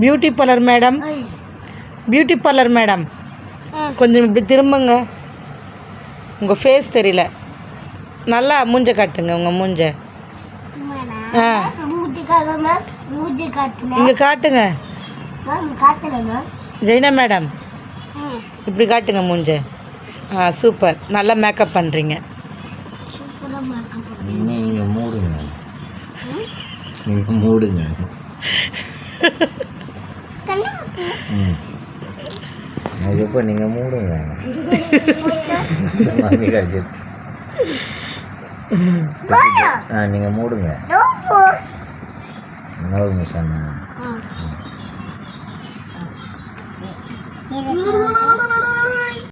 Beauty parlour madam, beauty parlour madam, கொஞ்சம் இப்படி திரும்புங்க. உங்கள் ஃபேஸ் தெரியல. நல்லா மூஞ்ச காட்டுங்க, உங்கள் மூஞ்ச. இங்கே காட்டுங்க ஜெய்னா மேடம், இப்படி காட்டுங்க மூஞ்ச. சூப்பர், நல்லா மேக்கப் பண்ணுறீங்க. நீங்கள் மூடுங்க, நீங்கள் மூடுங்க. இப்போ நீங்கள் மூடுங்க. மம்மி கடிச்சு நீங்கள் மூடுங்க. No mission.